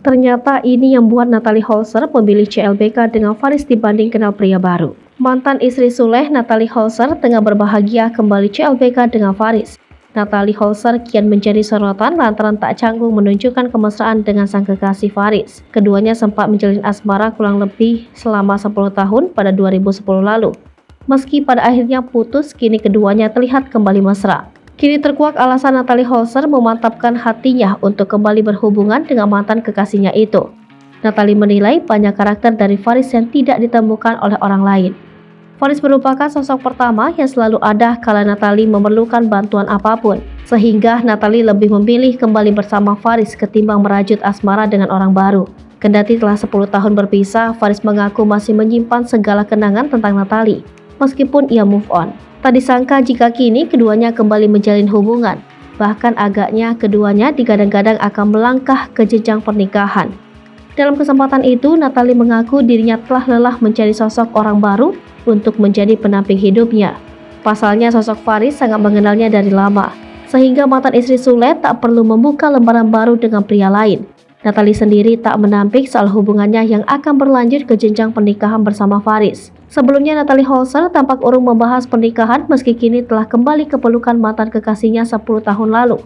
Ternyata ini yang buat Natalie Holzer memilih CLBK dengan Faris dibanding kenal pria baru. Mantan istri Sule, Natalie Holzer, tengah berbahagia kembali CLBK dengan Faris. Natalie Holzer kian menjadi sorotan lantaran tak canggung menunjukkan kemesraan dengan sang kekasih Faris. Keduanya sempat menjalin asmara kurang lebih selama 10 tahun pada 2010 lalu. Meski pada akhirnya putus, kini keduanya terlihat kembali mesra. Kini terkuak alasan Natalie Holzer memantapkan hatinya untuk kembali berhubungan dengan mantan kekasihnya itu. Natalie menilai banyak karakter dari Faris yang tidak ditemukan oleh orang lain. Faris merupakan sosok pertama yang selalu ada kala Natalie memerlukan bantuan apapun, sehingga Natalie lebih memilih kembali bersama Faris ketimbang merajut asmara dengan orang baru. Kendati telah 10 tahun berpisah, Faris mengaku masih menyimpan segala kenangan tentang Natalie, meskipun ia move on. Tak disangka jika kini keduanya kembali menjalin hubungan, bahkan agaknya keduanya digadang-gadang akan melangkah ke jenjang pernikahan. Dalam kesempatan itu, Natalie mengaku dirinya telah lelah mencari sosok orang baru untuk menjadi penamping hidupnya. Pasalnya sosok Faris sangat mengenalnya dari lama, sehingga mantan istri Sule tak perlu membuka lembaran baru dengan pria lain. Natalie sendiri tak menampik soal hubungannya yang akan berlanjut ke jenjang pernikahan bersama Faris. Sebelumnya Natalie Holzer tampak urung membahas pernikahan meski kini telah kembali ke pelukan mantan kekasihnya 10 tahun lalu.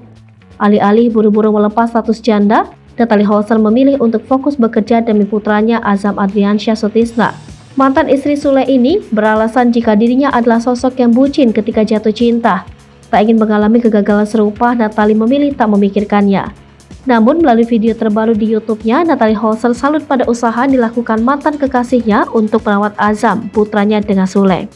Alih-alih buru-buru melepas status janda, Natalie Holzer memilih untuk fokus bekerja demi putranya Azam Adriansyah Sutisna. Mantan istri Sule ini beralasan jika dirinya adalah sosok yang bucin ketika jatuh cinta. Tak ingin mengalami kegagalan serupa, Natalie memilih tak memikirkannya. Namun melalui video terbaru di YouTube-nya, Natalie Holzer salut pada usaha yang dilakukan mantan kekasihnya untuk merawat Azam, putranya dengan Sule.